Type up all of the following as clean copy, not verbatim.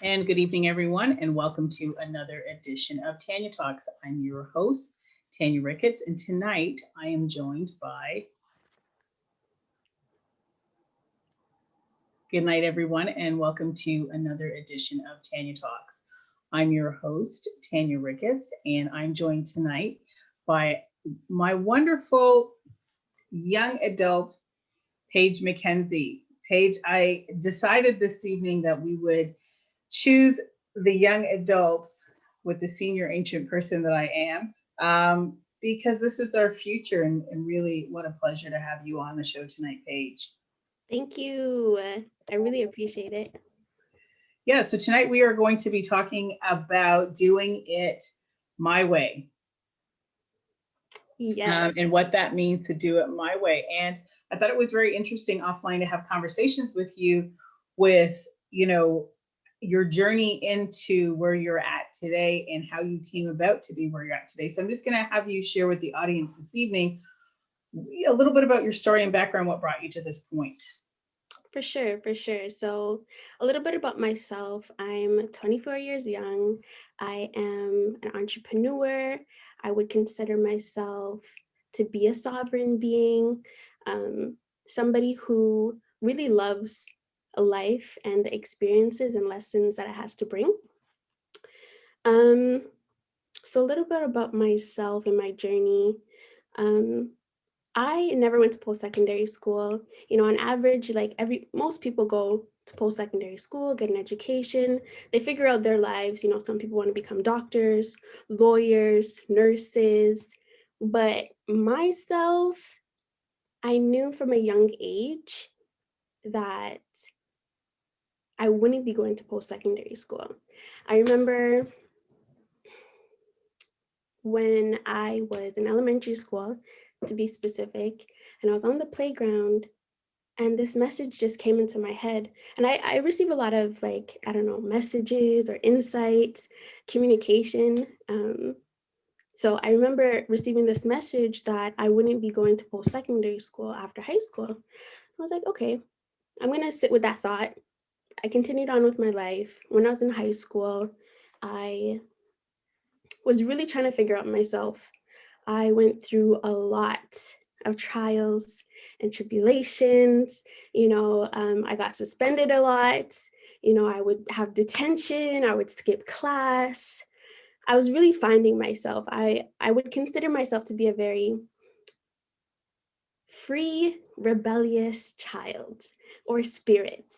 And good evening, everyone, and welcome to another edition of Tanya Talks. I'm your host, Tanya Ricketts, and tonight I am joined by, good night, everyone, and welcome to another edition of Tanya Talks. I'm your host, Tanya Ricketts, and I'm joined tonight by my wonderful young adult, Paige McKenzie. Paige, I decided this evening that we would choose the young adults with the senior ancient person that I am, because this is our future. And really, what a pleasure to have you on the show tonight, Paige. Thank you. I really appreciate it. Yeah, so tonight we are going to be talking about doing it my way, Yes. and what that means to do it my way. And I thought it was very interesting offline to have conversations with you with, your journey into where you're at today and how you came about to be where you're at today. So I'm just going to have you share with the audience this evening a little bit about your story and background, what brought you to this point. For sure, for sure. So, a little bit about myself. I'm 24 years young. I am an entrepreneur. I would consider myself to be a sovereign being, somebody who really loves life and the experiences and lessons that it has to bring. Um, so, a little bit about myself and my journey. Um, I never went to post-secondary school. On average, like most people go to post-secondary school, get an education, they figure out their lives. Some people want to become doctors, lawyers, nurses. But myself, I knew from a young age that I wouldn't be going to post-secondary school. I remember when I was in elementary school, to be specific, and I was on the playground and this message just came into my head. And I receive a lot of, like, I don't know, messages or insights, communication. So I remember receiving this message that I wouldn't be going to post-secondary school after high school. I was like, okay, I'm going to sit with that thought. I continued on with my life. When I was in high school, I was really trying to figure out myself. I went through a lot of trials and tribulations. I got suspended a lot. I would have detention. I would skip class. I was really finding myself. I would consider myself to be a very free, rebellious child or spirit.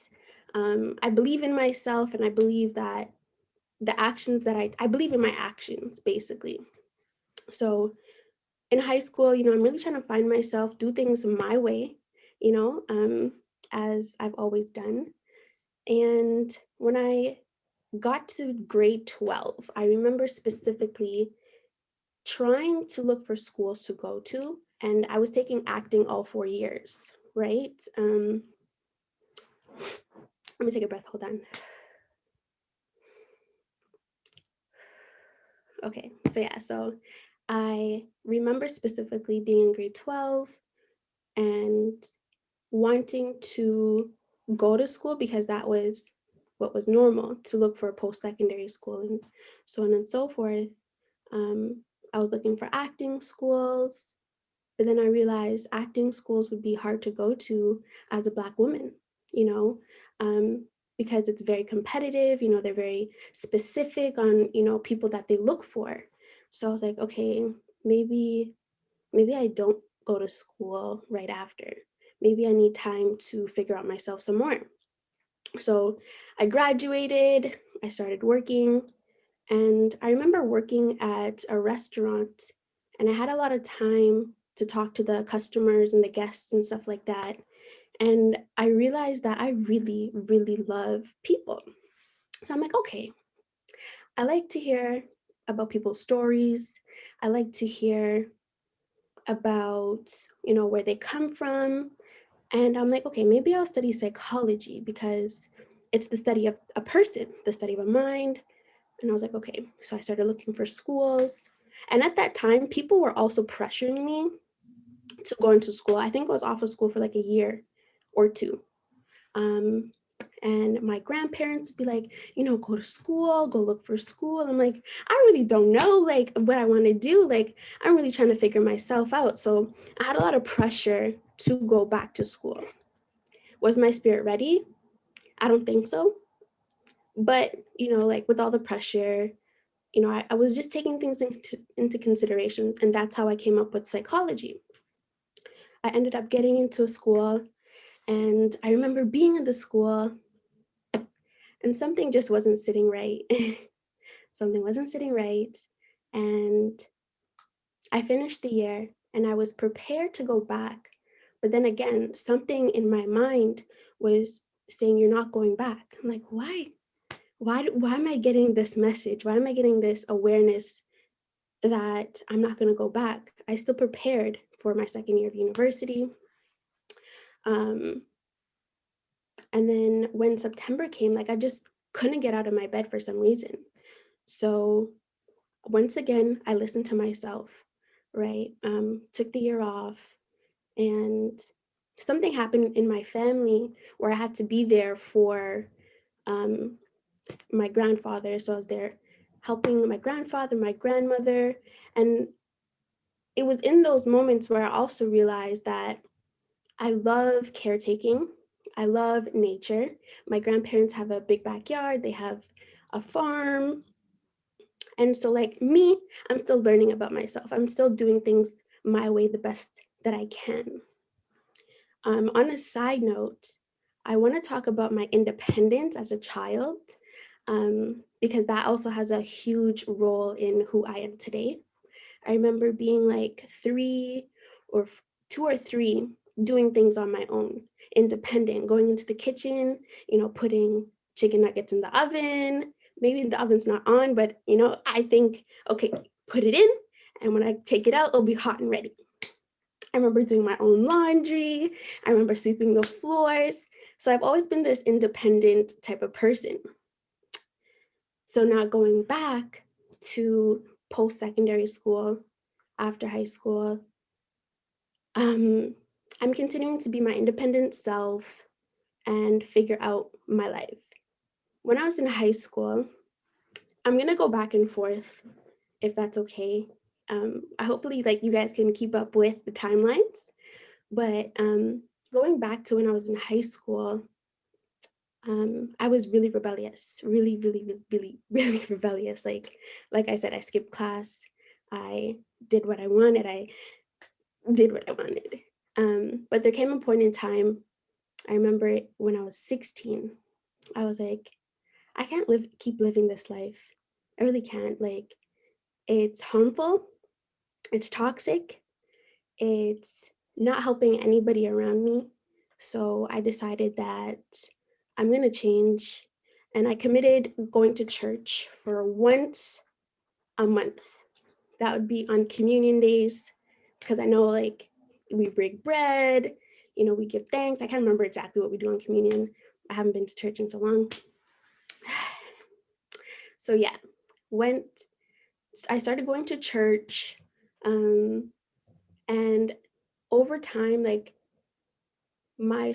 I believe in myself, and I believe that the actions that I believe in my actions, basically. So in high school, I'm really trying to find myself, do things my way, you know, um, as I've always done. And when I got to grade 12, I remember specifically trying to look for schools to go to. And I was taking acting all 4 years, right? Let me take a breath, hold on. Okay, so I remember specifically being in grade 12 and wanting to go to school because that was what was normal, to look for post-secondary school and so on and so forth. Um, I was looking for acting schools, but then I realized acting schools would be hard to go to as a Black woman, you know, um, because it's very competitive, they're very specific on, people that they look for. So I was like, okay, maybe I don't go to school right after. Maybe I need time to figure out myself some more. So I graduated, I started working, and I remember working at a restaurant, and I had a lot of time to talk to the customers and the guests and stuff like that. And I realized that I really, really love people. So I'm like, okay, I like to hear about people's stories. I like to hear about, where they come from. And I'm like, okay, maybe I'll study psychology because it's the study of a person, the study of a mind. And I was like, okay. So I started looking for schools. And at that time, people were also pressuring me to go into school. I think I was off of school for like a year or two. Um, And my grandparents would be like, go to school, go look for school. I'm like, I really don't know like what I want to do. Like, I'm really trying to figure myself out. So I had a lot of pressure to go back to school. Was my spirit ready? I don't think so. But, like with all the pressure, I was just taking things into consideration. And that's how I came up with psychology. I ended up getting into a school, and I remember being in the school and something just wasn't sitting right. Something wasn't sitting right. And I finished the year and I was prepared to go back. But then again, something in my mind was saying, you're not going back. I'm like, why? Why am I getting this message? Why am I getting this awareness that I'm not going to go back? I still prepared for my second year of university. And then when September came, like I just couldn't get out of my bed for some reason. So once again, I listened to myself, right? Took the year off, and something happened in my family where I had to be there for my grandfather. So I was there helping my grandfather, my grandmother. And it was in those moments where I also realized that I love caretaking. I love nature. My grandparents have a big backyard, they have a farm. And so, like me, I'm still learning about myself. I'm still doing things my way the best that I can. On a side note, I want to talk about my independence as a child, because that also has a huge role in who I am today. I remember being like 2 or 3, doing things on my own, independent, going into the kitchen, putting chicken nuggets in the oven. Maybe the oven's not on, but I think, okay, put it in, and when I take it out, it'll be hot and ready. I remember doing my own laundry. I remember sweeping the floors. So I've always been this independent type of person. So now going back to post-secondary school, after high school, I'm continuing to be my independent self and figure out my life. When I was in high school, I'm gonna go back and forth if that's okay. I hopefully like you guys can keep up with the timelines. But going back to when I was in high school, I was really rebellious, really, really, really, really, really rebellious. Like I said, I skipped class. I did what I wanted. I did what I wanted. But there came a point in time, I remember when I was 16, I was like, I can't keep living this life. I really can't. Like, it's harmful, it's toxic, it's not helping anybody around me. So I decided that I'm going to change. And I committed going to church for once a month. That would be on communion days, because I know like we break bread, we give thanks. I can't remember exactly what we do on communion. I haven't been to church in so long. So yeah, I started going to church. And over time, like my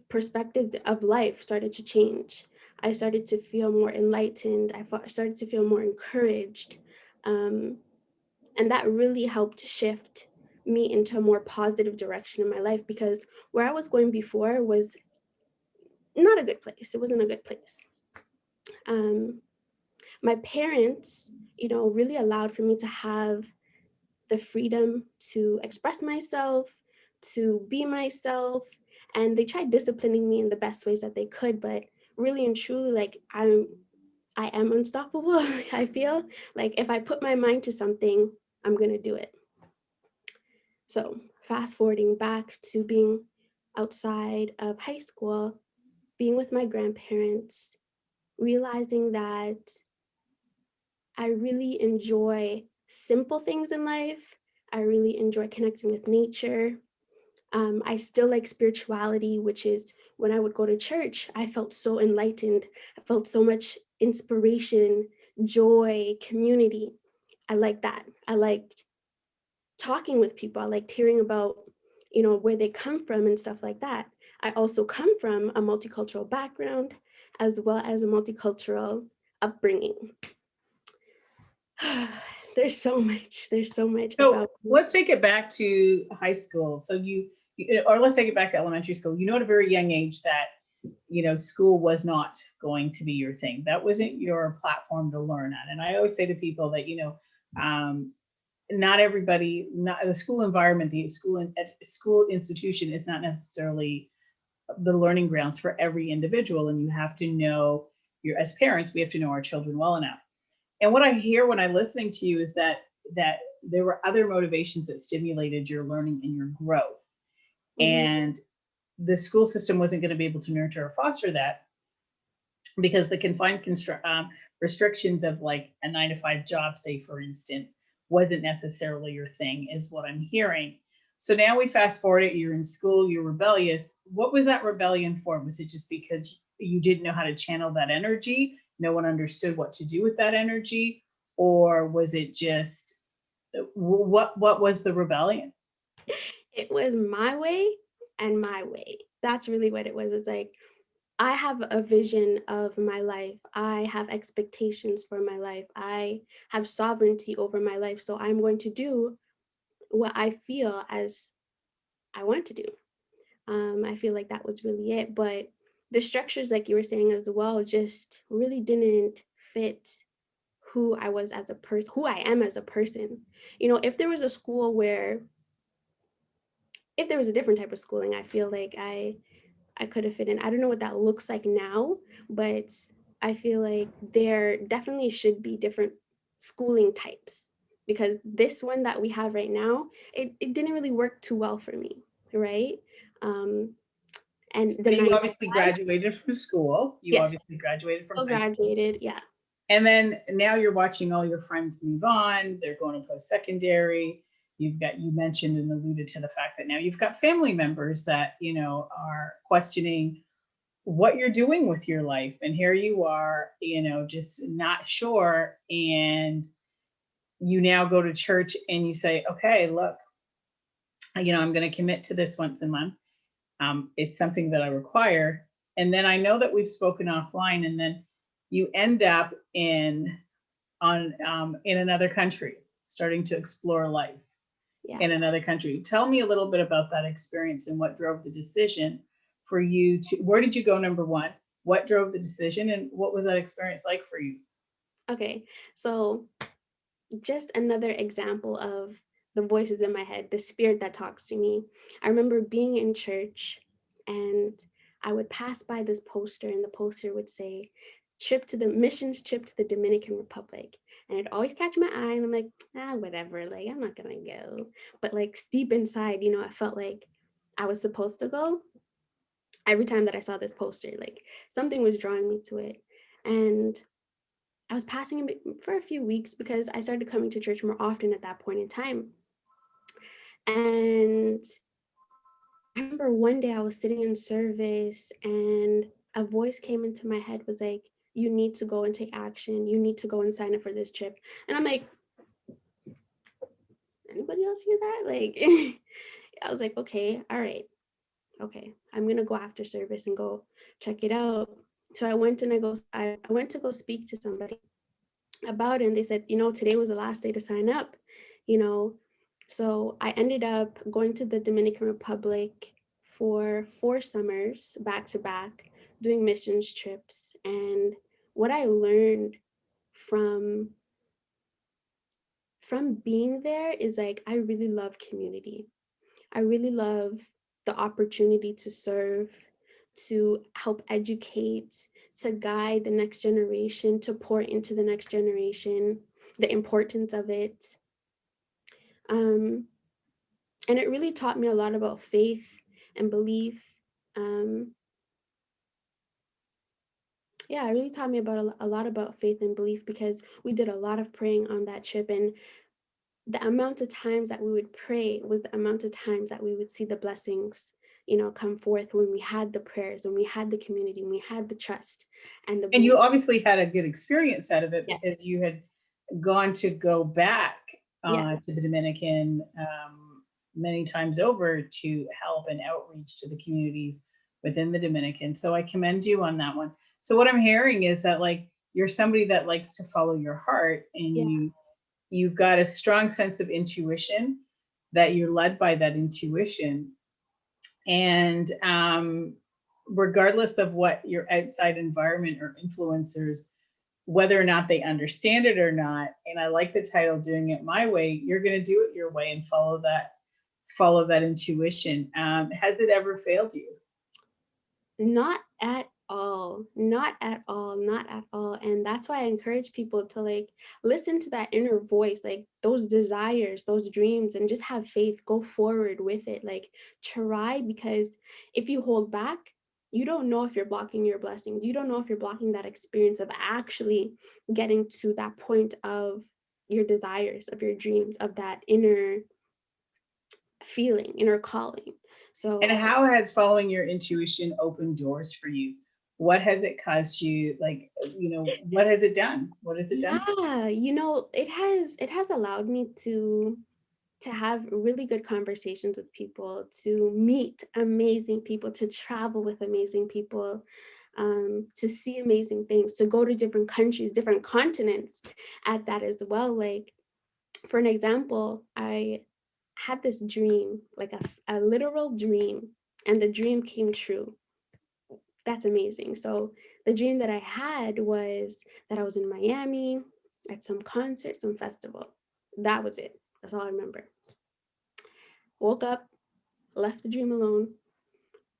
perspective of life started to change. I started to feel more enlightened. I started to feel more encouraged. And that really helped shift me into a more positive direction in my life, because where I was going before was not a good place. It wasn't a good place. My parents, really allowed for me to have the freedom to express myself, to be myself. And they tried disciplining me in the best ways that they could, but really and truly, like I am unstoppable. I feel like if I put my mind to something, I'm gonna do it. So fast forwarding back to being outside of high school, being with my grandparents, realizing that I really enjoy simple things in life. I really enjoy connecting with nature. I still like spirituality, which is when I would go to church, I felt so enlightened. I felt so much inspiration, joy, community. I like that. I liked talking with people. I liked hearing about, where they come from and stuff like that. I also come from a multicultural background as well as a multicultural upbringing. There's so much So about me. let's take it back to high school. So or let's take it back to elementary school. You know, at a very young age that, school was not going to be your thing. That wasn't your platform to learn at. And I always say to people that, not everybody, not the school environment, the school institution is not necessarily the learning grounds for every individual. And you have to know as parents, we have to know our children well enough. And what I hear when I'm listening to you is that there were other motivations that stimulated your learning and your growth. And the school system wasn't going to be able to nurture or foster that because the confined restrictions of like a 9-to-5 job, say, for instance, wasn't necessarily your thing, is what I'm hearing. So now we fast forward it, you're in school, you're rebellious. What was that rebellion for? Was it just because you didn't know how to channel that energy? No one understood what to do with that energy? Or was it just, what was the rebellion? It was my way and my way. That's really what it was. It's like, I have a vision of my life. I have expectations for my life. I have sovereignty over my life. So I'm going to do what I feel as I want to do. I feel like that was really it. But the structures, like you were saying as well, just really didn't fit who I was as a person, who I am as a person. If there was a school where, if there was a different type of schooling, I feel like I could have fit in. I don't know what that looks like now, but I feel like there definitely should be different schooling types, because this one that we have right now, it didn't really work too well for me, right? And the But you 9 to obviously 5, graduated from school. You yes, obviously graduated from still high school. graduated, yeah. And then now you're watching all your friends move on. They're going to post-secondary. You mentioned and alluded to the fact that now you've got family members that, are questioning what you're doing with your life. And here you are, just not sure. And you now go to church and you say, okay, look, I'm going to commit to this once a month. It's something that I require. And then I know that we've spoken offline, and then you end up in another country, starting to explore life in another country. Tell me a little bit about that experience and what drove the decision for you to, where did you go, number one? What drove the decision, and what was that experience like for you? Okay, so just another example of the voices in my head, the spirit that talks to me. I remember being in church and I would pass by this poster, and the poster would say, missions trip to the Dominican Republic. And it'd always catch my eye, and I'm like, whatever, like, I'm not gonna go. But like deep inside, I felt like I was supposed to go. Every time that I saw this poster, like something was drawing me to it. And I was passing it for a few weeks because I started coming to church more often at that point in time. And I remember one day I was sitting in service and a voice came into my head, was like, you need to go and take action. You need to go and sign up for this trip. And I'm like, anybody else hear that? Like, I was like, okay, all right. Okay, I'm going to go after service and go check it out. So I went and I went to go speak to somebody about it, and they said, today was the last day to sign up, so I ended up going to the Dominican Republic for 4 summers back to back, doing missions trips. And what I learned from being there is like, I really love community. I really love the opportunity to serve, to help educate, to guide the next generation, to pour into the next generation, the importance of it. And it really taught me a lot about faith and belief. It really taught me about a lot about faith and belief, because we did a lot of praying on that trip. And the amount of times that we would pray was the amount of times that we would see the blessings, come forth, when we had the prayers, when we had the community, when we had the trust and the And you belief. obviously had a good experience out of it Yes. because you had gone to go back to the Dominican many times over to help and outreach to the communities within the Dominican. So I commend you on that one. So what I'm hearing is that like you're somebody that likes to follow your heart, and Yeah. you've got a strong sense of intuition, that you're led by that intuition. And regardless of what your outside environment or influencers, whether or not they understand it or not, and I like the title, Doing It My Way, you're going to do it your way and follow that intuition. Has it ever failed you? Not at all. Not at all. Not at all. And that's why I encourage people to like listen to that inner voice, like those desires, those dreams, and just have faith, go forward with it. Like try, because if you hold back, you don't know if you're blocking your blessings. You don't know if you're blocking that experience of actually getting to that point of your desires, of your dreams, of that inner feeling, inner calling. And So how has following your intuition opened doors for you? What has it caused you? Like, what has it done? What has it done for you? yeah, it has allowed me to have really good conversations with people, to meet amazing people, to travel with amazing people, to see amazing things, to go to different countries, different continents at that as well. Like, for an example, I had this dream, like a literal dream, and the dream came true. That's amazing. So the dream that I had was that I was in Miami at some concert, some festival. That was it. That's all I remember. Woke up, left the dream alone.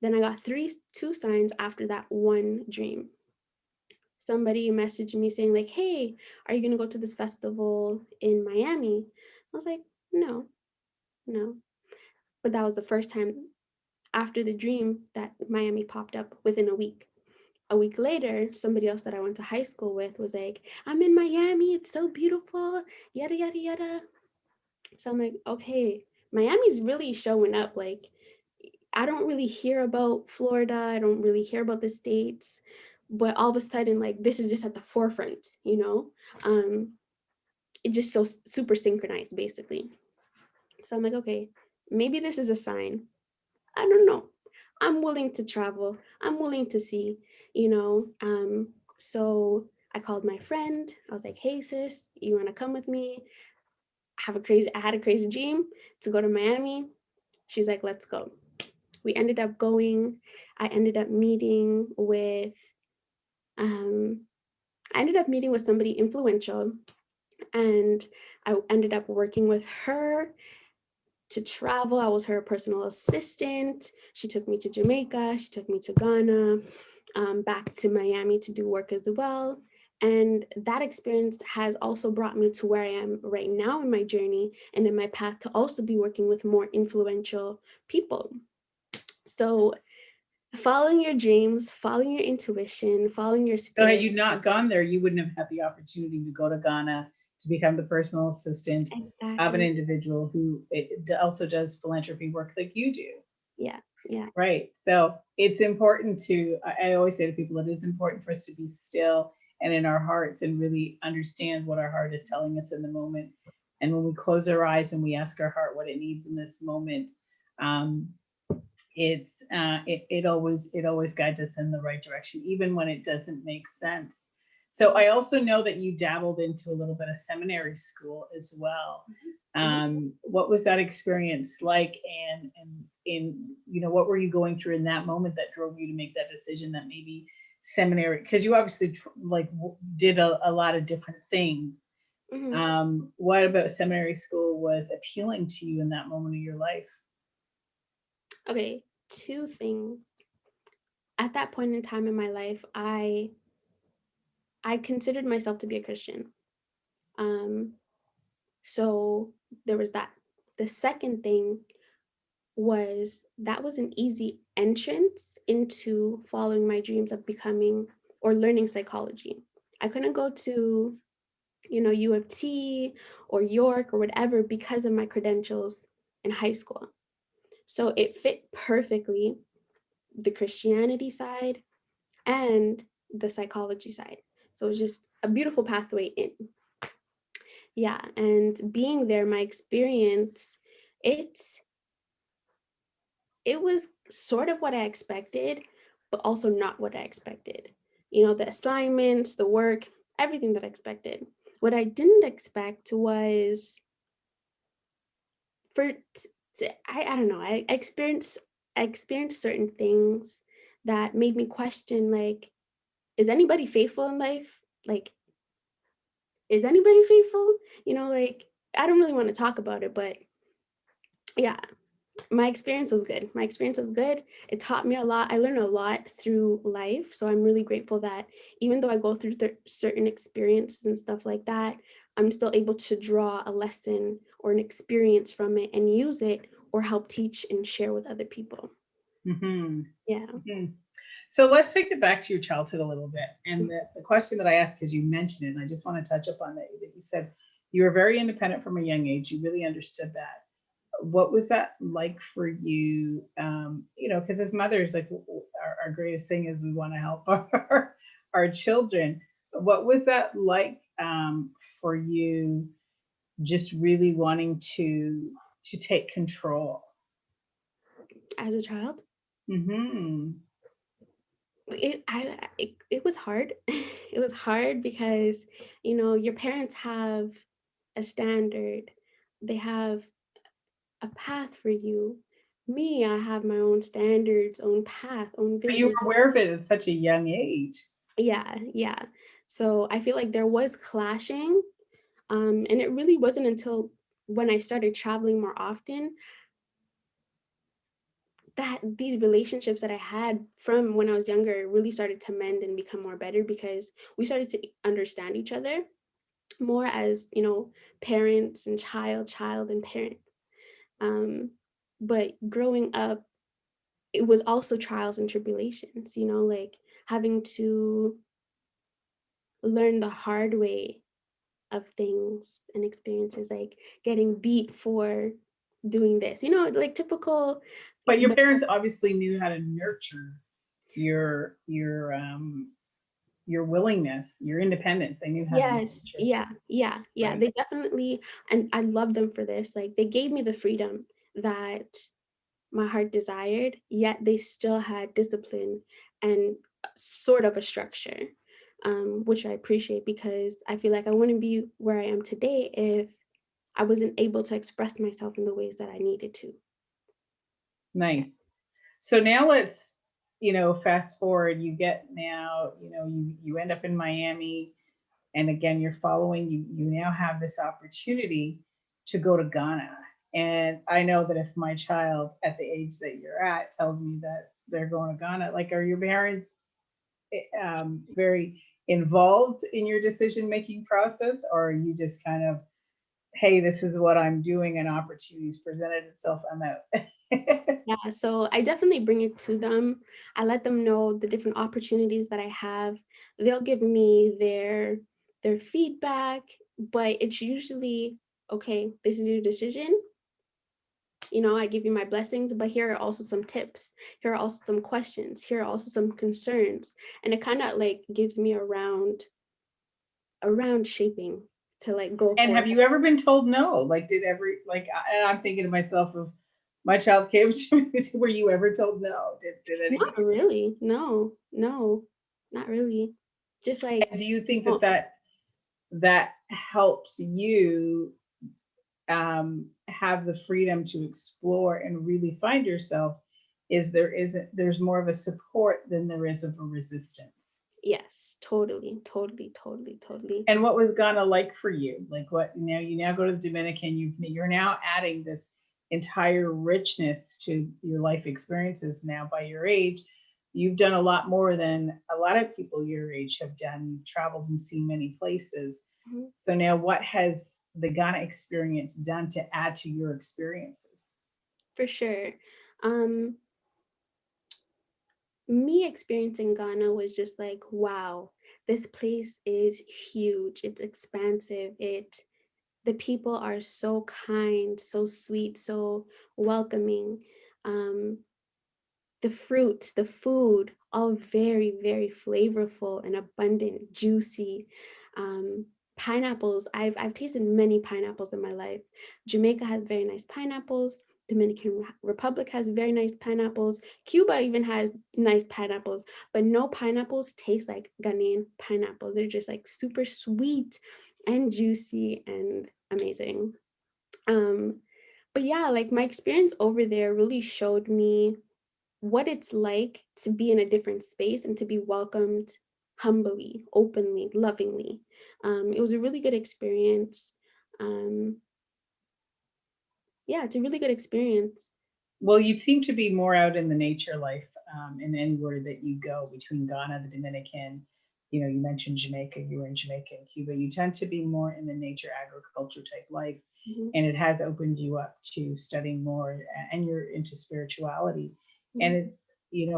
Then I got two signs after that one dream. Somebody messaged me saying like, "Hey, are you gonna go to this festival in Miami?" I was like, "No, no." But that was the first time after the dream that Miami popped up within a week. A week later, somebody else that I went to high school with was like, "I'm in Miami. It's so beautiful. Yada, yada, yada." So I'm like, okay, Miami's really showing up. Like, I don't really hear about Florida. I don't really hear about the States. But all of a sudden, like, this is just at the forefront, you know? Um, it just so super synchronized, basically. So I'm like, okay, maybe this is a sign. I don't know. I'm willing to travel. I'm willing to see, you know. So I called my friend. I was like, "Hey sis, you want to come with me? I had a crazy dream to go to Miami." She's like, "Let's go." We ended up going. I ended up meeting with um I ended up meeting with somebody influential, and I ended up working with her to travel. I was her personal assistant. She took me to Jamaica, she took me to Ghana, back to Miami to do work as well. And that experience has also brought me to where I am right now in my journey and in my path to also be working with more influential people. So, following your dreams, following your intuition, following your So had spirit. you not gone there, you wouldn't have had the opportunity to go to Ghana to become the personal assistant of an Exactly. individual who also does philanthropy work like you do. Yeah. Yeah. Right. So it's important I always say to people, it is important for us to be still and in our hearts and really understand what our heart is telling us in the moment. And when we close our eyes and we ask our heart what it needs in this moment, um, it always guides us in the right direction, even when it doesn't make sense. So I also know that you dabbled into a little bit of seminary school as well. Mhm. What was that experience like, and in what were you going through in that moment that drove you to make that decision that maybe seminary, because you obviously did a lot of different things. Mhm. What about seminary school was appealing to you in that moment of your life? Okay, two things. At that point in time in my life, I considered myself to be a Christian. Um, so there was that. The second thing was that was an easy entrance into following my dreams of becoming or learning psychology. I couldn't go to, U of T or York or whatever because of my credentials in high school. So it fit perfectly the Christianity side and the psychology side. So it was just a beautiful pathway in. Yeah, and being there, my experience, it it was sort of what I expected, but also not what I expected. You know, the assignments, the work, everything that I expected. What I didn't expect was for I don't know. I experienced certain things that made me question, like, is anybody faithful in life? Like, is anybody faithful? You know, like, I don't really want to talk about it, but yeah, my experience was good. My experience was good. It taught me a lot. I learned a lot through life. So I'm really grateful that even though I go through certain experiences and stuff like that, I'm still able to draw a lesson or an experience from it and use it or help teach and share with other people. Mhm. Yeah. Mhm. So let's take it back to your childhood a little bit. And the question that I asked, because you mentioned it, and I just want to touch upon that you said you were very independent from a young age. You really understood that. What was that like for you? Because as mothers, like our greatest thing is we want to help our children. What was that like for you? Just really wanting to take control. As a child, Hmm. it was hard. It was hard because, you know, your parents have a standard. They have a path for you. Me, I have my own standards, own path, own But you vision. were aware of it at such a young age. Yeah, yeah. So I feel like there was clashing. And it really wasn't until when I started traveling more often that these relationships that I had from when I was younger really started to mend and become more better because we started to understand each other more as, you know, parents and child and parents. Um, but growing up, it was also trials and tribulations, you know, like having to learn the hard way of things and experiences, like getting beat for doing this, you know, like typical. But your But parents obviously knew how to nurture your your um your willingness, your independence. They knew how to yes, nurture, yeah, yeah, yeah, right? they definitely, and I love them for this. Like they gave me the freedom that my heart desired, yet they still had discipline and sort of a structure, which I appreciate because I feel like I wouldn't be where I am today if I wasn't able to express myself in the ways that I needed to. Nice. So now let's, fast forward. You get now, you end up in Miami, and again, you're following. You now have this opportunity to go to Ghana. And I know that if my child at the age that you're at tells me that they're going to Ghana, like, are your parents very involved in your decision making process, or are you just kind of, hey, this is what I'm doing, and opportunities presented itself, I'm out? Yeah, so I definitely bring it to them. I let them know the different opportunities that I have. They'll give me their feedback, but it's usually, okay, this is your decision. You know, I give you my blessings, but here are also some tips. Here are also some questions. Here are also some concerns. And it kind of like gives me around shaping to like go And forward. have you ever been told no? Like, and I'm thinking to myself, if my child came to me, were you ever told no? Did Not anybody? really. No, no, not really. Just like, And do you you think that know, that helps you have the freedom to explore and really find yourself? There's more of a support than there is of a resistance? yes, totally, totally, totally, totally. And what was Ghana like for you? Like, what, you now go to the Dominican, you're now adding this entire richness to your life experiences now by your age. You've done a lot more than a lot of people your age have done. You've traveled and seen many places. Mhm. So now what has the Ghana experience done to add to your experiences? For sure. Um, Me experiencing Ghana was just like, wow, this place is huge. It's expansive. The people are so kind, so sweet, so welcoming. Um, the fruit, the food, all very, very flavorful and abundant, juicy. Um, Pineapples, I've tasted many pineapples in my life. Jamaica has very nice pineapples. Dominican Republic has very nice pineapples. Cuba even has nice pineapples, but no pineapples taste like Ghanaian pineapples. They're just like super sweet and juicy and amazing. But yeah, like my experience over there really showed me what it's like to be in a different space and to be welcomed humbly, openly, lovingly. It was a really good experience. Um, yeah, it's a really good experience. Well, you seem to be more out in the nature life, and anywhere that you go between Ghana, the Dominican, you mentioned Jamaica, you were in Jamaica and Cuba. You tend to be more in the nature agriculture type life, Mhm, and it has opened you up to studying more, and you're into spirituality. And mhm. it's,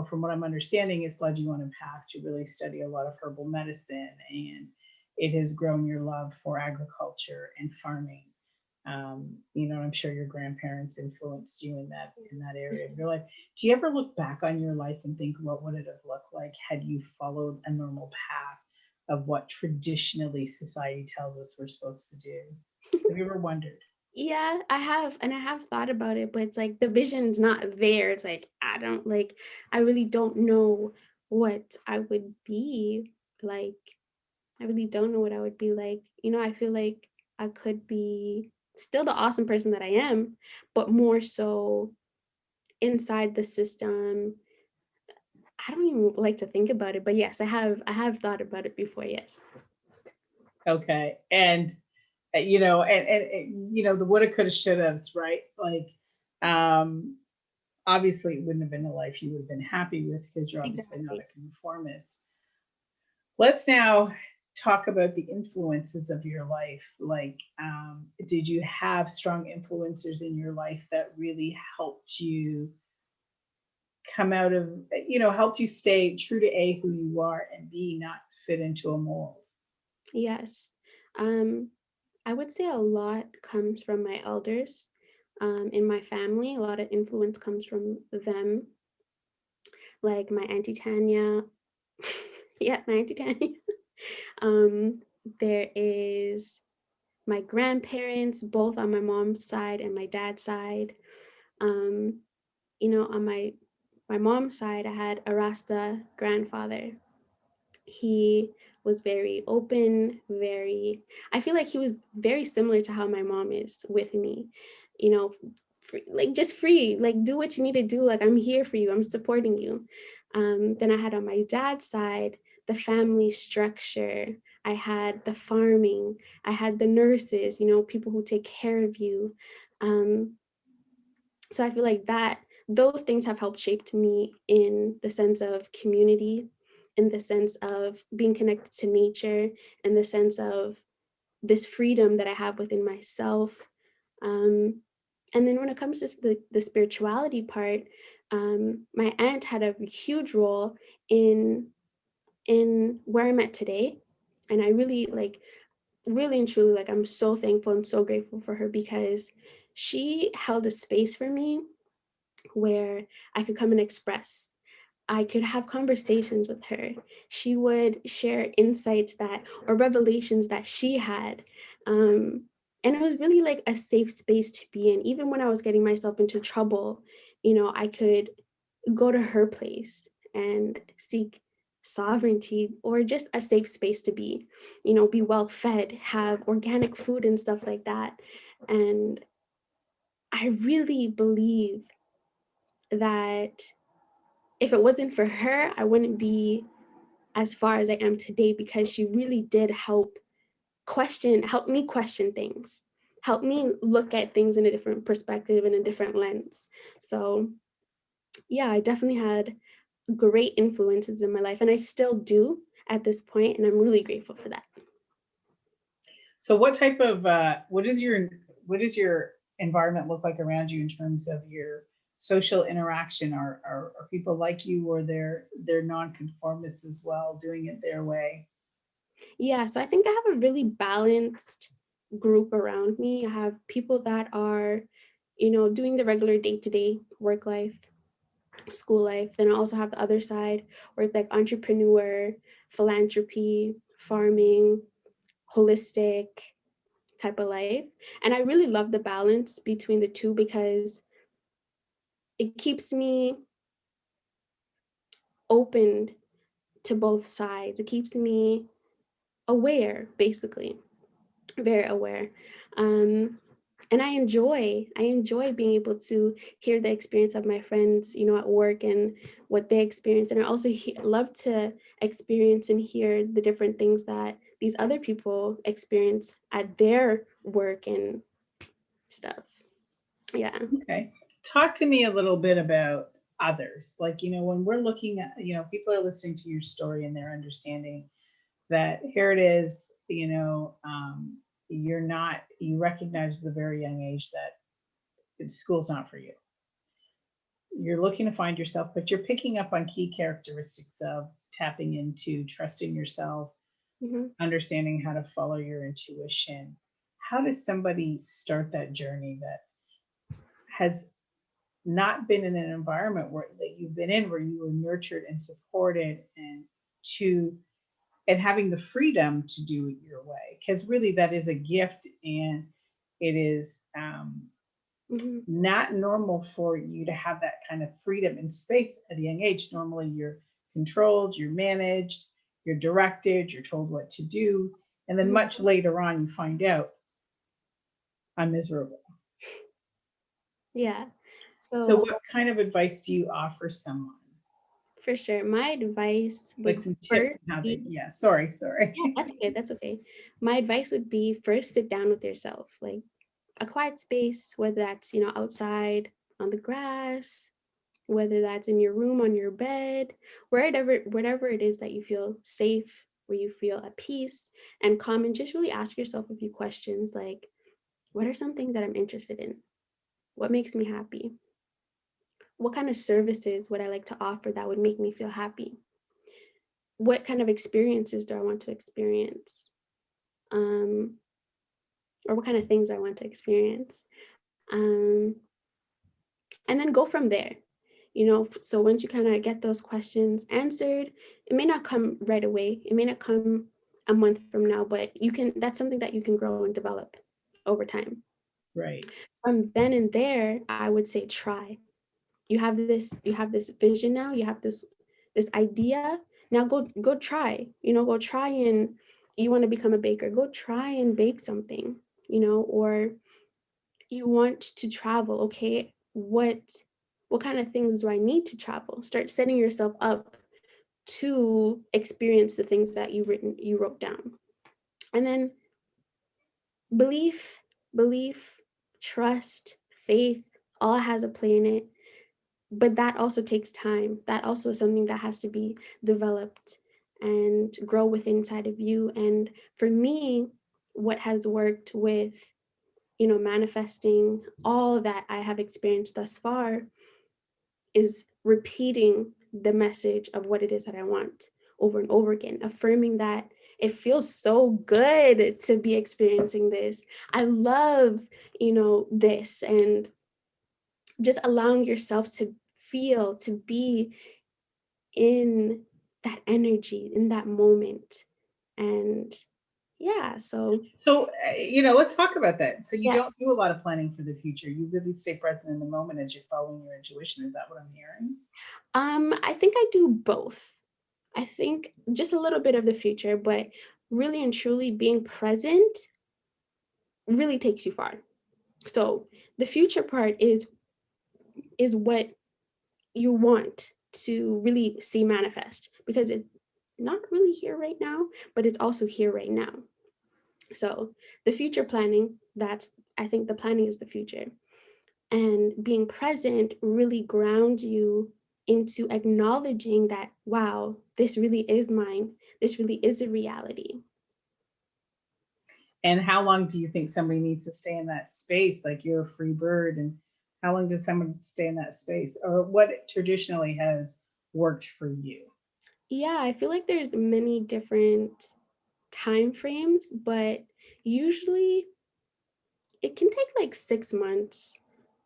from what I'm understanding, it's led you on a path to really study a lot of herbal medicine, and it has grown your love for agriculture and farming. I'm sure your grandparents influenced you in that area of your life. Do you ever look back on your life and think, what would it have looked like had you followed a normal path of what traditionally society tells us we're supposed to do? Have you ever wondered? Yeah, I have, and I have thought about it, but it's like the vision's not there. It's like I really don't know what I would be like. I really don't know what I would be like. I feel like I could be still the awesome person that I am, but more so inside the system. I don't even like to think about it, but yes, I have thought about it before, yes. Okay. And the woulda, coulda, shoulda, right? Like, um, obviously, it wouldn't have been a life you would have been happy with because you're obviously not Exactly. a conformist. Let's now talk about the influences of your life. Like, did you have strong influencers in your life that really helped you come out of, helped you stay true to A, who you are, and B, not fit into a mold? Yes. Um, I would say a lot comes from my elders in my family. A lot of influence comes from them, like my Auntie Tanya. Yeah, my Auntie Tanya. um, there is my grandparents, both on my mom's side and my dad's side. Um, on my mom's side, I had a Rasta grandfather. He was very open, very, I feel like he was very similar to how my mom is with me, you know, free, like just free, like do what you need to do. Like I'm here for you, I'm supporting you. Then I had on my dad's side, the family structure. I had the farming, I had the nurses, people who take care of you. Um, so I feel like those things have helped shape me in the sense of community, in the sense of being connected to nature, in the sense of this freedom that I have within myself. Um, and then when it comes to the spirituality part, my aunt had a huge role in where I'm at today. And I really really and truly, like, I'm so thankful and so grateful for her because she held a space for me where I could come and express. I could have conversations with her. She would share insights or revelations that she had. Um, and it was really like a safe space to be in. Even when I was getting myself into trouble, I could go to her place and seek sovereignty or just a safe space to be well fed, have organic food and stuff like that. And I really believe that if it wasn't for her, I wouldn't be as far as I am today because she really did help me question things, help me look at things in a different perspective and a different lens. So yeah, I definitely had great influences in my life and I still do at this point, and I'm really grateful for that. So, what does your environment look like around you in terms of your social interaction? Are people like you, or they're nonconformists as well, doing it their way? Yeah, so I think I have a really balanced group around me. I have people that are, doing the regular day-to-day work life, school life. Then I also have the other side where it's like entrepreneur, philanthropy, farming, holistic type of life. And I really love the balance between the two because it keeps me opened to both sides. It keeps me aware, basically, very aware. Um, and I enjoy being able to hear the experience of my friends, at work and what they experience. And I also love to experience and hear the different things that these other people experience at their work and stuff. Yeah. Okay. Talk to me a little bit about others. Like, when we're looking at, people are listening to your story and they're understanding that here it is, you recognize at a very young age that school's not for you. You're looking to find yourself, but you're picking up on key characteristics of tapping into trusting yourself, Hmm. understanding how to follow your intuition. How does somebody start that journey that has not been in an environment that you've been in, where you were nurtured and supported, to and having the freedom to do it your way? Because really that is a gift, and it is Hmm. not normal for you to have that kind of freedom and space at a young age. Normally you're controlled, you're managed, you're directed, you're told what to do, and then much later on you find out I'm miserable. Yeah. So So what kind of advice do you offer someone? for sure, my advice Like would some tips first on how be, they, yeah, sorry. yeah, that's okay. That's okay. My advice would be first sit down with yourself, like a quiet space, whether that's, outside on the grass, whether that's in your room, on your bed, whatever it is that you feel safe, where you feel at peace and calm, and just really ask yourself a few questions like, what are some things that I'm interested in? What makes me happy? What kind of services would I like to offer that would make me feel happy? What kind of experiences do I want to experience? Um, or what kind of things I want to experience? Um, and then go from there. So once you kind of get those questions answered, it may not come right away. It may not come a month from now, but that's something that you can grow and develop over time. Right. From then and there, I would say try. You have this vision now, you have this idea. Now go try. Go try, and you want to become a baker, go try and bake something, or you want to travel. Okay, what kind of things do I need to travel? Start setting yourself up to experience the things that you wrote down. And then belief, trust, faith, all has a play in it. But that also takes time. That also is something that has to be developed and grow with inside of you. And for me, what has worked with, manifesting all that I have experienced thus far is repeating the message of what it is that I want over and over again, affirming that it feels so good to be experiencing this. I love, this, and just allowing yourself to feel, to be in that energy, in that moment. And yeah, so So, let's talk about that. So you yeah. don't do a lot of planning for the future. You really stay present in the moment as you're following your intuition. Is that what I'm hearing? I think I do both. I think just a little bit of the future, but really and truly being present really takes you far. So the future part is what you want to really see manifest, because it's not really here right now, but it's also here right now. So the future planning, I think the planning is the future. And being present really grounds you into acknowledging that, wow, this really is mine. This really is a reality. And how long do you think somebody needs to stay in that space? Like, you're a free bird, and how long does someone stay in that space? Or what traditionally has worked for you? Yeah, I feel like there's many different time frames, but usually it can take like 6 months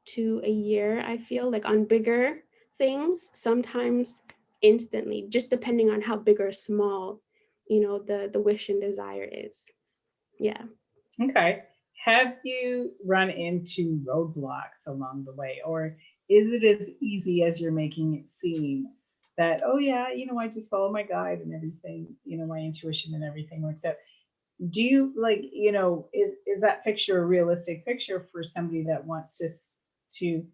to a year. I feel like on bigger things, sometimes instantly, just depending on how big or small, the wish and desire is. Yeah. Okay. Have you run into roadblocks along the way, or is it as easy as you're making it seem? That, oh yeah, I just follow my guide and everything, my intuition and everything works out. Do you like, is that picture a realistic picture for somebody that wants to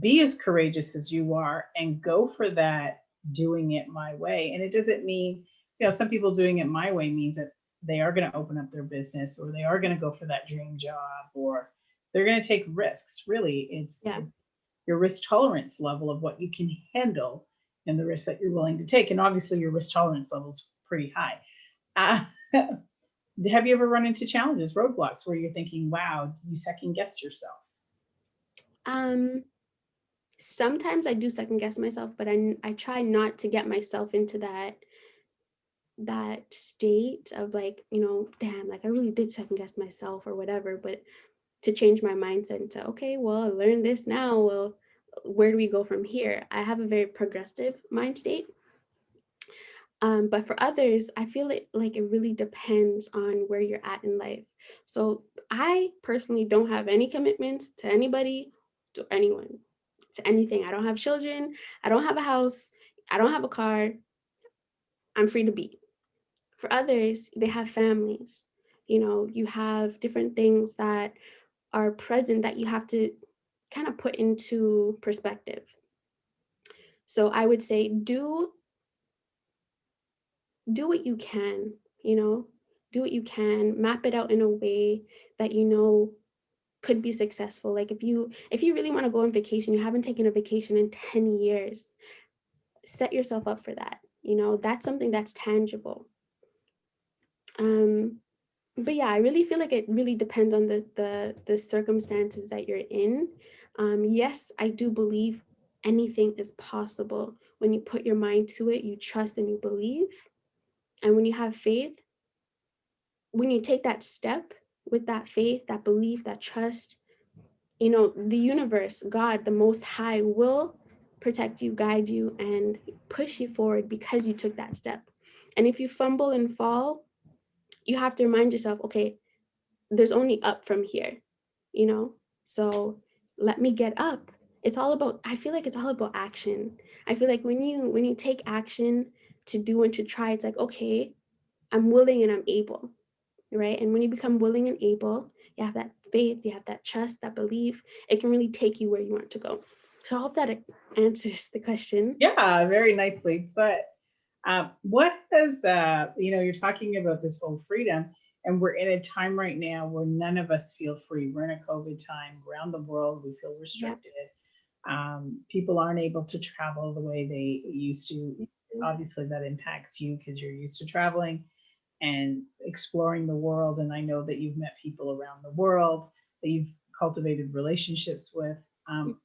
be as courageous as you are and go for that doing it my way? And it doesn't mean, some people doing it my way means that they are going to open up their business, or they are going to go for that dream job, or they're going to take risks. Really, Yeah. your risk tolerance level of what you can handle and the risk that you're willing to take. And obviously, your risk tolerance level is pretty high. Uh, have you ever run into challenges, roadblocks, where you're thinking, wow, you second guess yourself? Um, Sometimes I do second guess myself, but I try not to get myself into that state of like, damn, like I really did second guess myself or whatever, but to change my mindset into, okay, well, I learned this now. Well, where do we go from here? I have a very progressive mind state. But for others, I feel like it really depends on where you're at in life. So I personally don't have any commitments to anybody, to anyone, to anything. I don't have children. I don't have a house. I don't have a car. I'm free to be. For others, they have families. You have different things that are present that you have to kind of put into perspective. So I would say do what you can, you know, do what you can, map it out in a way that could be successful. Like if you really want to go on vacation, you haven't taken a vacation in 10 years, set yourself up for that. That's something that's tangible. Um but yeah, I really feel like it really depends on the circumstances that you're in. Yes, I do believe anything is possible when you put your mind to it, you trust and you believe. And when you have faith, when you take that step with that faith, that belief, that trust, the universe, God, the Most High will protect you, guide you, and push you forward because you took that step. And if you fumble and fall, you have to remind yourself, okay, there's only up from here, you know? So let me get up. I feel like it's all about action. I feel like when you take action to do and to try, it's like, okay, I'm willing and I'm able, right? And when you become willing and able, you have that faith, you have that trust, that belief, it can really take you where you want to go. So I hope that it answers the question. Yeah, very nicely. But what has, you're talking about this whole freedom, and we're in a time right now where none of us feel free. We're in a COVID time around the world. We feel Yeah. restricted. People aren't able to travel the way they used to. Obviously, that impacts you because you're used to traveling and exploring the world. And I know that you've met people around the world that you've cultivated relationships with. Um,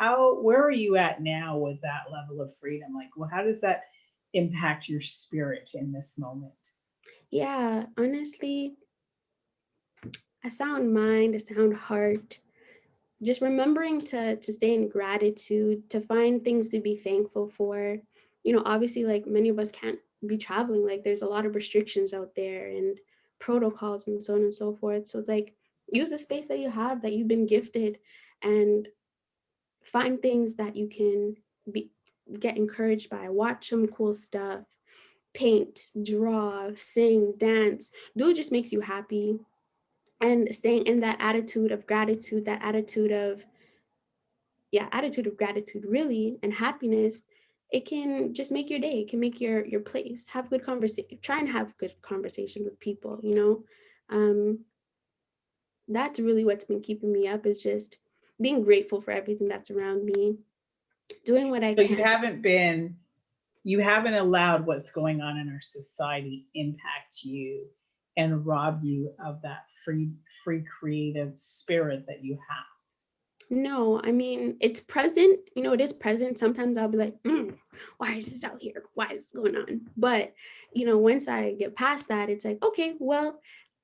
where are you at now with that level of freedom? Like, well, how does that impact your spirit in this moment? Yeah, honestly, a sound mind, a sound heart, just remembering to stay in gratitude, to find things to be thankful for. Obviously, like many of us can't be traveling, like there's a lot of restrictions out there and protocols and so on and so forth. So it's like use the space that you have, that you've been gifted, and find things that you can be get encouraged by. Watch some cool stuff, paint, draw, sing, dance. Do what just makes you happy, and staying in that attitude of gratitude, that attitude of gratitude really, and happiness. It can just make your day. It can make your place. Have good conversation. Try and have good conversation with people. Um, that's really what's been keeping me up, is just being grateful for everything that's around me, doing what I So can. you haven't allowed what's going on in our society impact you and rob you of that free creative spirit that you have. No, I mean, it's present. It is present. Sometimes I'll be like, why is this out here? Why is this going on? But, once I get past that, it's like, okay, well,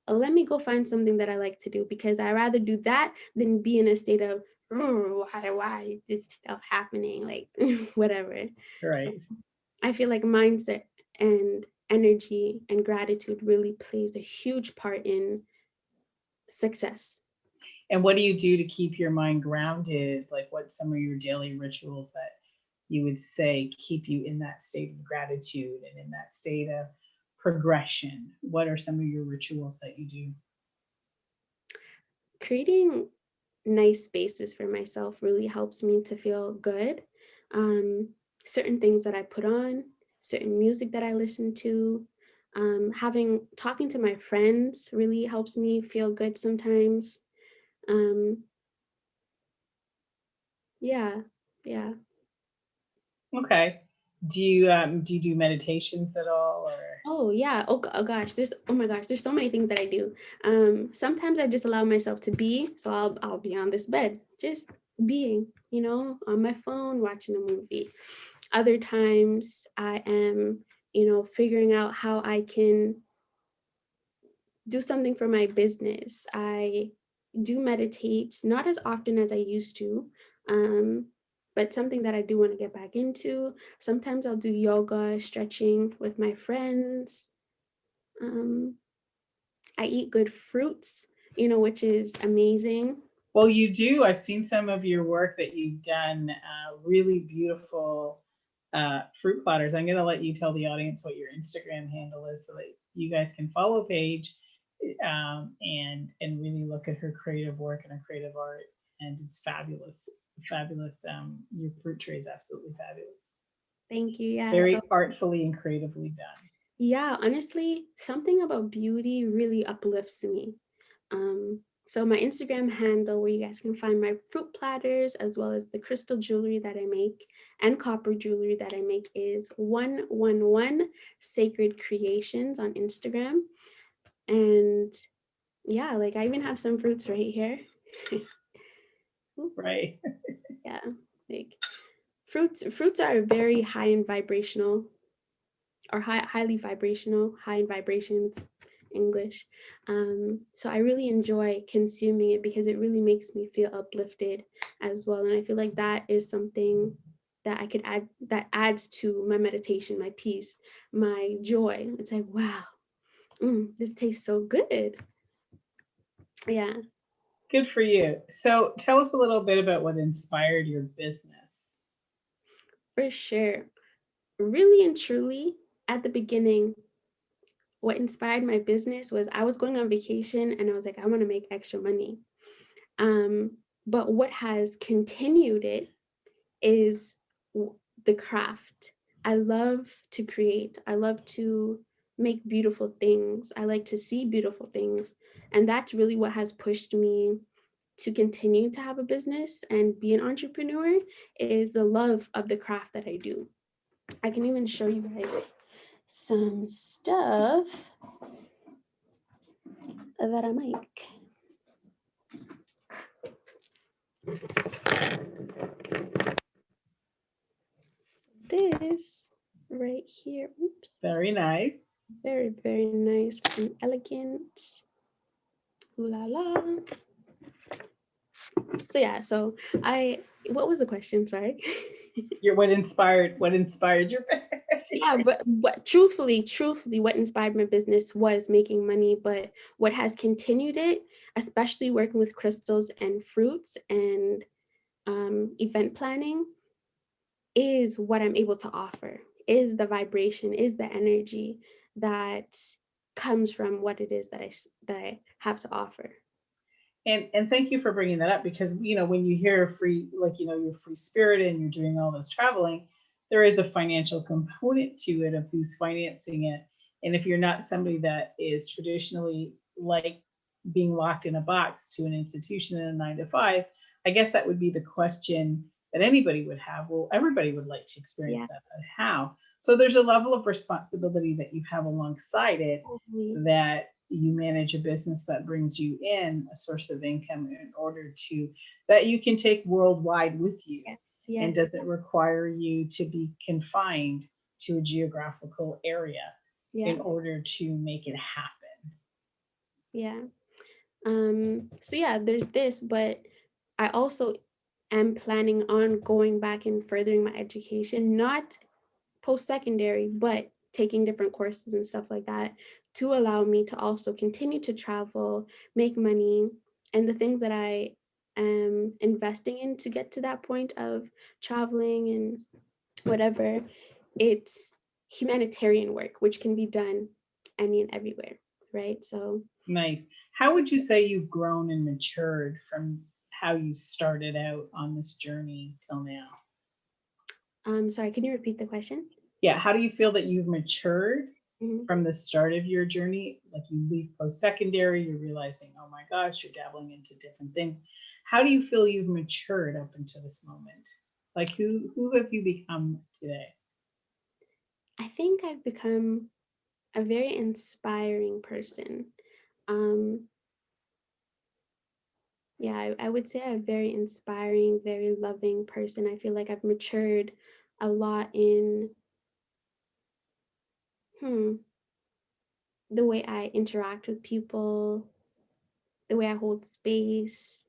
let me go find something that I like to do, because I rather do that than be in a state of, why is this stuff happening? Like, whatever. So Right. I feel like mindset and energy and gratitude really plays a huge part in success. And what do you do to keep your mind grounded? Like, what's some of your daily rituals that you would say keep you in that state of gratitude and in that state of progression? What are some of your rituals that you do? Creating nice spaces for myself really helps me to feel good. Um, Certain things that I put on, certain music that I listen to, having talking to my friends really helps me feel good sometimes. Um, yeah, yeah. Okay. Do you do meditations at all or Oh yeah. Oh gosh. Oh my gosh. There's so many things that I do. Sometimes I just allow myself to be. So I'll be on this bed, just being, on my phone watching a movie. Other times I am, figuring out how I can do something for my business. I do meditate, not as often as I used to, um, but something that I do want to get back into. Sometimes I'll do yoga, stretching with my friends. Um, I eat good fruits, which is amazing. well, you do. I've seen some of your work that you've done, really beautiful fruit platters. I'm going to let you tell the audience what your Instagram handle is so that you guys can follow Paige, and really look at her creative work and her creative art. And it's fabulous, fabulous. Your fruit tray is absolutely fabulous. Thank you. Yeah. So Very artfully and creatively done. yeah, honestly, something about beauty really uplifts me. So my Instagram handle where you guys can find my fruit platters as well as the crystal jewelry that I make and copper jewelry that I make is 111 Sacred Creations on Instagram. And yeah, like I even have some fruits right here. Oops. Right. Yeah, like fruits are very high in vibrational or highly vibrational, high in vibrations, English. So I really enjoy consuming it because it really makes me feel uplifted as well. And I feel like that is something that I could add that adds to my meditation, my peace, my joy. It's like, wow, this tastes so good. Yeah, Good for you. So tell us a little bit about what inspired your business. for sure. Really and truly, at the beginning, what inspired my business was I was going on vacation and I was like, I want to make extra money. But what has continued it is the craft. I love to create. I love to make beautiful things. I like to see beautiful things. And that's really what has pushed me to continue to have a business and be an entrepreneur is the love of the craft that I do. I can even show you guys some stuff that I make. This right here, oops, Very nice. very, very nice and elegant. Ooh la la. So yeah, what was the question? Sorry. What inspired your Yeah, but truthfully, what inspired my business was making money, but what has continued it, especially working with crystals and fruits and event planning, is what I'm able to offer, is the vibration, is the energy that comes from what it is that I have to offer. and thank you for bringing that up because when you hear free, like you're free spirited and you're doing all this traveling, there is a financial component to it of who's financing it. And if you're not somebody that is traditionally like being locked in a box to an institution in a 9 to 5, I guess that would be the question that anybody would have. Well, everybody would like to experience Yeah, that, but how? So there's a level of responsibility that you have alongside it, totally. that you manage a business that brings you in a source of income in order to that you can take worldwide with you, Yes, and yes, doesn't require you to be confined to a geographical area yeah, in order to make it happen. yeah. So yeah, there's this, but I also am planning on going back and furthering my education, not post-secondary, but taking different courses and stuff like that to allow me to also continue to travel, make money, and the things that I am investing in to get to that point of traveling and whatever, it's humanitarian work, which can be done any and everywhere, right? So, Nice. How would you say you've grown and matured from how you started out on this journey till now? sorry, can you repeat the question? Yeah, how do you feel that you've matured Mhm. from the start of your journey? Like you leave post-secondary, you're realizing, oh my gosh, you're dabbling into different things. How do you feel you've matured up until this moment? Like who have you become today? I think I've become a very inspiring person. Um, yeah, I would say I'm a very inspiring, very loving person. I feel like I've matured a lot in hmm, the way I interact with people, the way I hold space,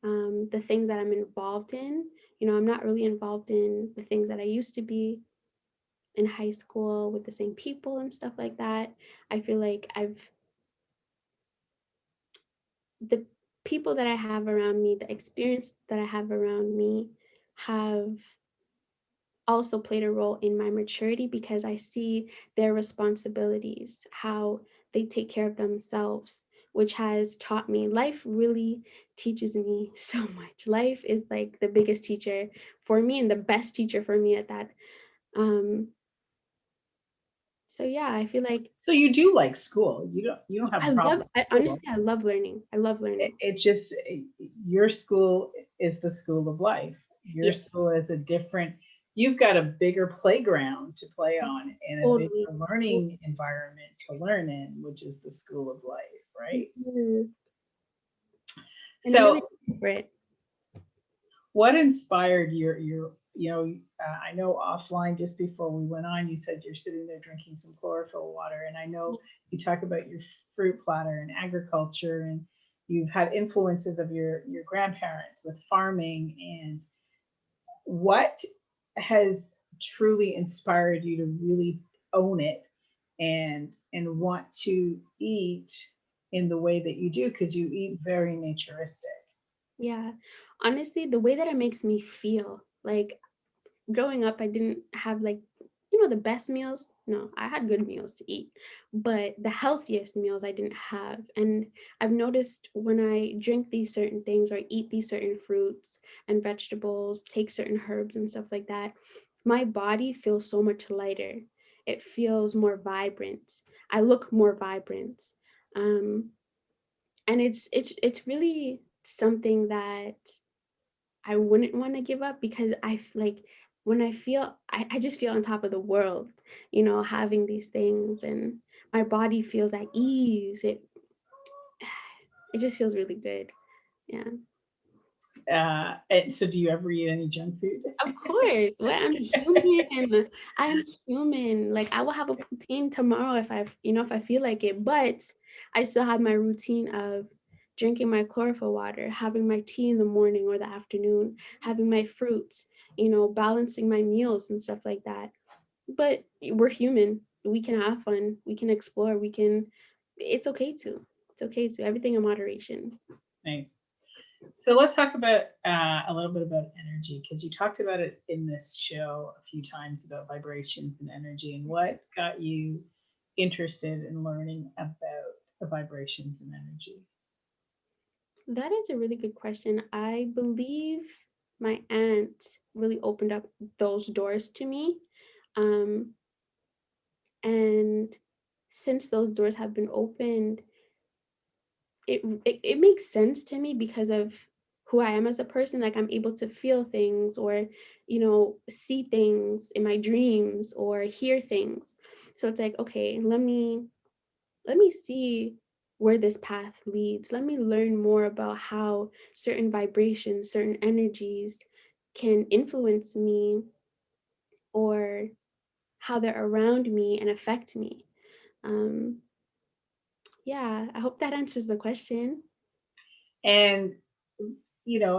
the things that I'm involved in. You know, I'm not really involved in the things that I used to be in high school with the same people and stuff like that. I feel like the people that I have around me, the experience that I have around me have also played a role in my maturity because I see their responsibilities, how they take care of themselves, which has taught me life really teaches me so much. Life is like the biggest teacher for me and the best teacher for me at that. Um, so yeah, I feel like So you do like school. You don't have a problem with I school. honestly I love learning. I love learning. It just your school is the school of life. Your Yes, school is a different, you've got a bigger playground to play on and a bigger totally. learning environment to learn in, which is the school of life, right? Mhm. And I'm really So grateful for it. what inspired I know offline just before we went on, you said you're sitting there drinking some chlorophyll water. And I know you talk about your fruit platter and agriculture, and you've had influences of your grandparents with farming. And what has truly inspired you to really own it and want to eat in the way that you do? Because you eat very naturistic. Yeah. Honestly, the way that it makes me feel, like growing up, I didn't have like, the best meals. No, I had good meals to eat, but the healthiest meals I didn't have. And I've noticed when I drink these certain things or eat these certain fruits and vegetables, take certain herbs and stuff like that, my body feels so much lighter. It feels more vibrant. I look more vibrant. Um, and it's really something that I wouldn't want to give up because like when I just feel on top of the world, having these things and my body feels at ease. It just feels really good. Yeah. And so do you ever eat any junk food? Of course. Well, I'm human. I'm human. Like I will have a poutine tomorrow if I feel like it, but I still have my routine of drinking my chlorophyll water, having my tea in the morning or the afternoon, having my fruits, balancing my meals and stuff like that. But we're human. We can have fun. We can explore. It's okay to. It's okay to. Everything in moderation. Nice. So let's talk about a little bit about energy, because you talked about it in this show a few times about vibrations and energy, and what got you interested in learning about the vibrations and energy. That is a really good question. I believe my aunt really opened up those doors to me. Um, and since those doors have been opened, it makes sense to me because of who I am as a person. Like I'm able to feel things or, see things in my dreams or hear things. So it's like, okay, let me see where this path leads. Let me learn more about how certain vibrations, certain energies can influence me or how they're around me and affect me. Um, yeah, I hope that answers the question. And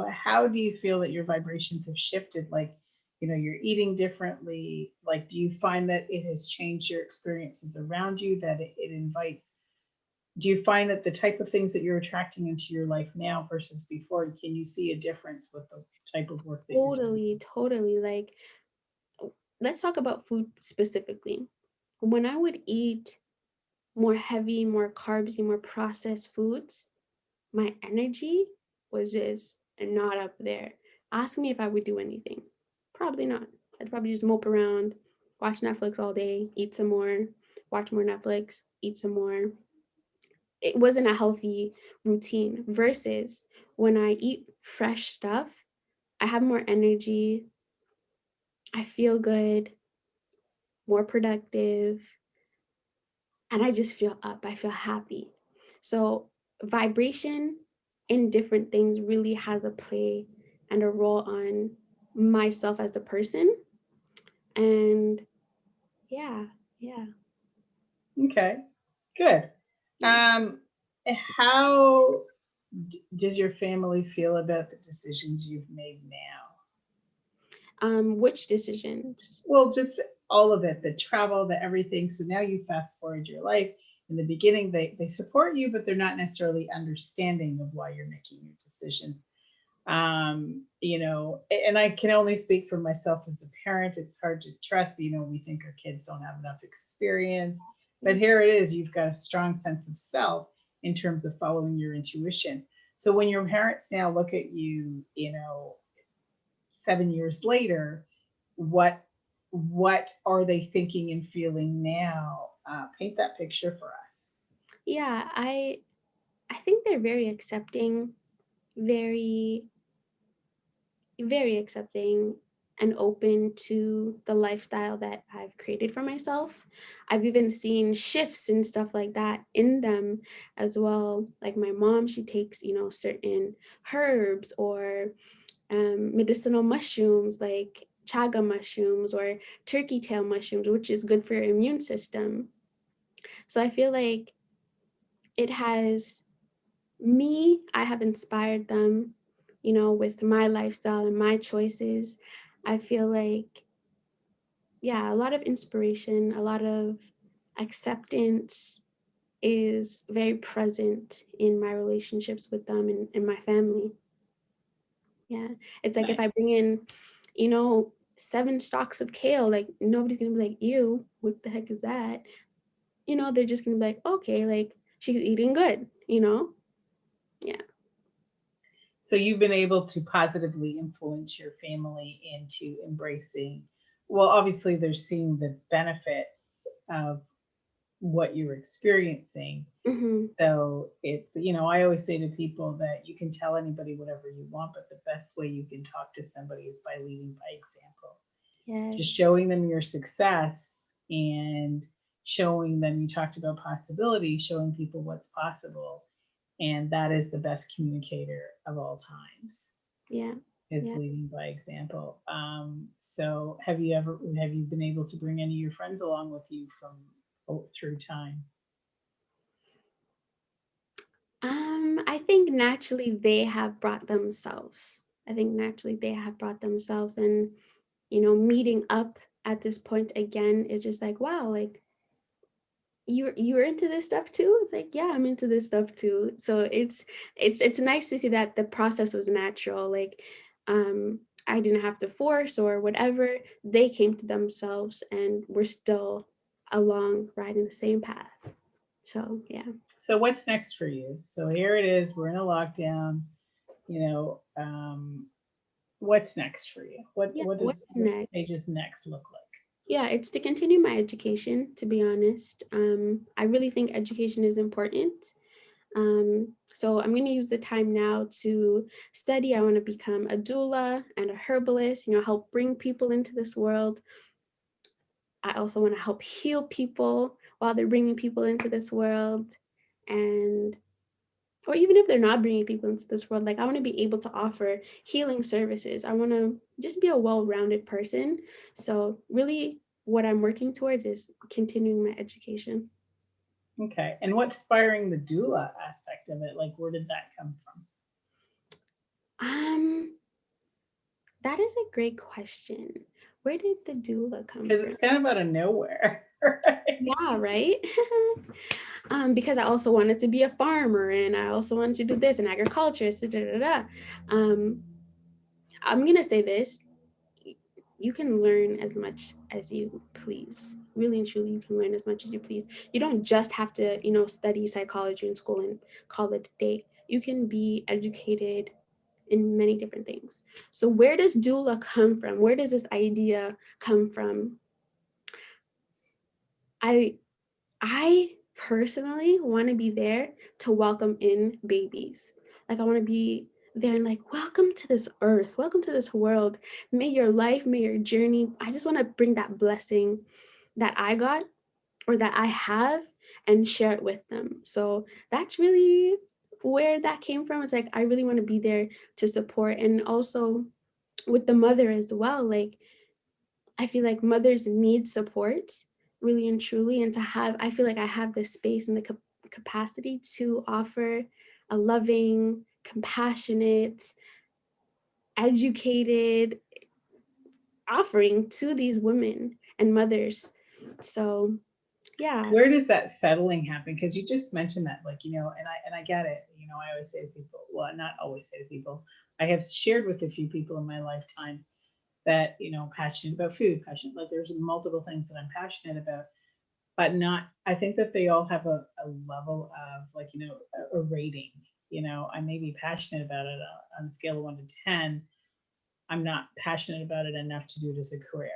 how do you feel that your vibrations have shifted? Like, you're eating differently. Like, do you find that it has changed your experiences around you, that it invites do you find that the type of things that you're attracting into your life now versus before, can you see a difference with the type of work that you're doing? Totally. Like, let's talk about food specifically. When I would eat more heavy, more carbsy, more processed foods, my energy was just not up there. Ask me if I would do anything. Probably not. I'd probably just mope around, watch Netflix all day, eat some more, watch more Netflix, eat some more. It wasn't a healthy routine versus when I eat fresh stuff, I have more energy, I feel good, more productive, and I just feel up. I feel happy. So, vibration in different things really has a play and a role on myself as a person. And yeah, yeah, Okay, good. yeah. Um, how does your family feel about the decisions you've made now? Which decisions? Well, just all of it, the travel, the everything. So now you fast forward your life. In the beginning, they support you, but they're not necessarily understanding of why you're making your decisions. And I can only speak for myself as a parent. It's hard to trust. We think our kids don't have enough experience, but Yeah. here it is. You've got a strong sense of self in terms of following your intuition. So when your parents now look at you, 7 years later, what what are they thinking and feeling now? Paint that picture for us. Yeah, I think they're very accepting, very very accepting and open to the lifestyle that I've created for myself. I've even seen shifts and stuff like that in them as well. Like my mom, she takes, certain herbs or medicinal mushrooms like chaga mushrooms or turkey tail mushrooms, which is good for your immune system. So I feel like it has I have inspired them, with my lifestyle and my choices. I feel like, yeah, a lot of inspiration, a lot of acceptance is very present in my relationships with them and my family. Yeah. It's like if Nice. I bring in, 7 stalks of kale, like nobody's gonna be like, ew, what the heck is that? They're just gonna be like, okay, like she's eating good, Yeah. So you've been able to positively influence your family into embracing, well, obviously they're seeing the benefits of what you're experiencing. Mm-hmm. So I always say to people that you can tell anybody whatever you want, but the best way you can talk to somebody is by leading by example. Just Yes. showing them your success and showing them, you talked about possibility, showing people what's possible. And that is the best communicator of all times, Yeah. is Yeah. leading by example. So have you been able to bring any of your friends along with you through time? I think naturally they have brought themselves. I think naturally they have brought themselves and, meeting up at this point again is just like, wow, like you're into this stuff too? It's like, yeah, I'm into this stuff too. So it's nice to see that the process was natural. Like I didn't have to force or whatever. They came to themselves and we're still along riding the same path. So yeah. So what's next for you? So here it is, we're in a lockdown. you know what's next for you? what Yeah. what does What's what's next? Paige's next look like? Yeah, it's to continue my education, to be honest. I really think education is important. So I'm going to use the time now to study. I want to become a doula and a herbalist, help bring people into this world. I also want to help heal people while they're bringing people into this world. And or even if they're not bringing people into this world, like I want to be able to offer healing services. I want to just be a well-rounded person. So really what I'm working towards is continuing my education. Okay, and what's inspiring the doula aspect of it? Like, where did that come from? Um, that is a great question. Where did the doula come Because from? it's kind of out of nowhere. Right? Yeah, right? because I also wanted to be a farmer and I also wanted to do this in agriculture. So I'm going to say this. You can learn as much as you please. Really and truly, you can learn as much as you please. You don't just have to, study psychology in school and call it a day. You can be educated in many different things. So where does doula come from? Where does this idea come from? I personally want to be there to welcome in babies. Like I want to be there and like, welcome to this earth, welcome to this world. May your life, may your journey. I just want to bring that blessing that I got or that I have and share it with them. So that's really where that came from. It's like, I really want to be there to support. And also with the mother as well, like I feel like mothers need support really and truly. And I feel like I have the space and the capacity to offer a loving, compassionate, educated offering to these women and mothers. So, yeah. Where does that settling happen? Because you just mentioned that, like, and I get it. I always say to people, well, not always say to people, I have shared with a few people in my lifetime that, passionate about food, passionate, like there's multiple things that I'm passionate about, but not, I think that they all have a level of like, a rating. I may be passionate about it on a scale of 1 to 10. I'm not passionate about it enough to do it as a career.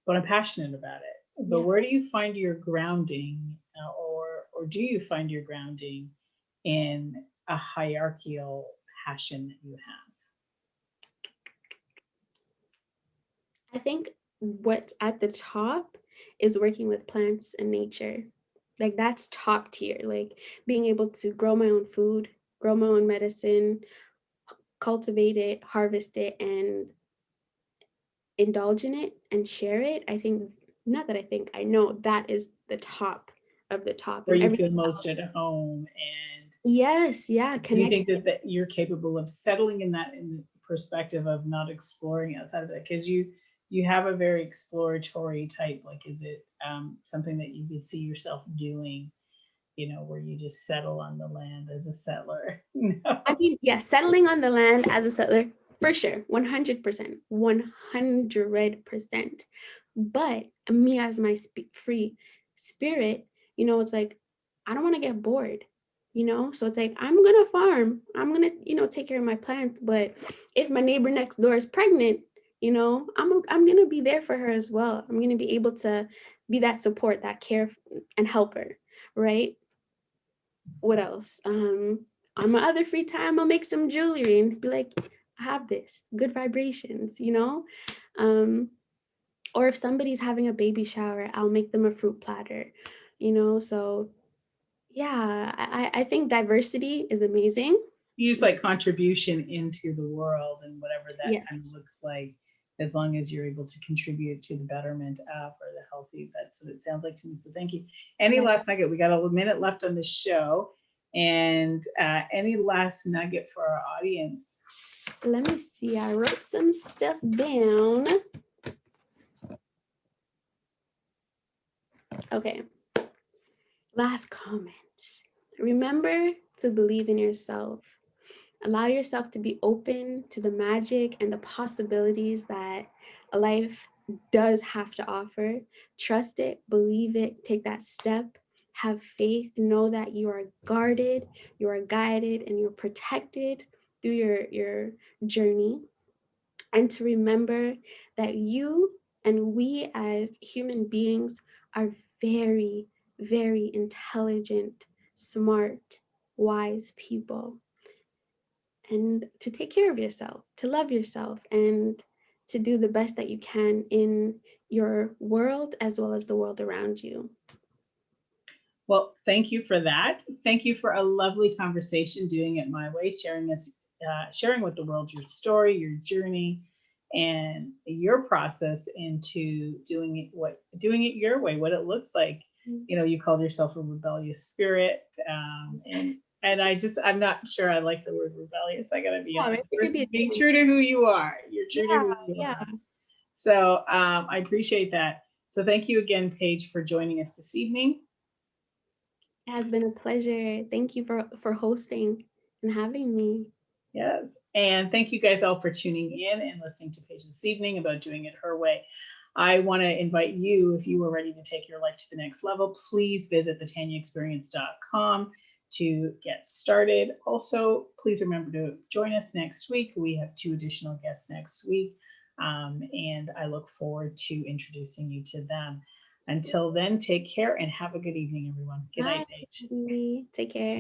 But I'm passionate about it. But where do you find your grounding, or do you find your grounding in a hierarchical passion that you have? I think what's at the top is working with plants and nature. Like that's top tier. Like being able to grow my own food, grow my own medicine, cultivate it, harvest it, and indulge in it and share it. I think, not that I think, I know that is the top of the top. Where you feel most at home, and yes, yeah, do you think that you're capable of settling in the perspective of not exploring outside of that? Because you have a very exploratory type. Like, is it something that you could see yourself doing? Where you just settle on the land as a settler? I mean, yeah, settling on the land as a settler, for sure, 100%, 100%. But me as my free spirit, it's like, I don't want to get bored, So it's like, I'm going to farm. I'm going to, take care of my plants. But if my neighbor next door is pregnant, I'm going to be there for her as well. I'm going to be able to be that support, that care and helper, right? What else? On my other free time, I'll make some jewelry and be like, I have this, good vibrations, or if somebody's having a baby shower, I'll make them a fruit platter, so yeah, I think diversity is amazing. You just like contribution into the world and whatever that kind of Yes. looks like, as long as you're able to contribute to the betterment of or the healthy. That's what it sounds like to me. So thank you. Any last nugget? We got a minute left on this show, and any last nugget for our audience? Let me see. I wrote some stuff down. Okay. Last comment. Remember to believe in yourself. Allow yourself to be open to the magic and the possibilities that a life does have to offer. Trust it, believe it, take that step, have faith, know that you are guarded, you are guided, and you're protected through your journey. And to remember that you and we as human beings are very, very intelligent, smart, wise people. And to take care of yourself, to love yourself, and to do the best that you can in your world as well as the world around you. Well, thank you for that. Thank you for a lovely conversation, doing it my way, sharing with the world your story, your journey, and your process into doing it your way, what it looks like. You called yourself a rebellious spirit, and I'm not sure I like the word rebellious. I gotta be honest. Versus being true to who you are. You're true to who you are. So I appreciate that. So thank you again, Paige, for joining us this evening. It has been a pleasure. Thank you for hosting and having me. Yes. And thank you guys all for tuning in and listening to Paige this evening about doing it her way. I want to invite you, if you are ready to take your life to the next level, please visit thetanyaexperience.com to get started. Also, please remember to join us next week. We have 2 additional guests next week, and I look forward to introducing you to them. Until then, take care and have a good evening, everyone. Good night, Paige. Bye. Take care.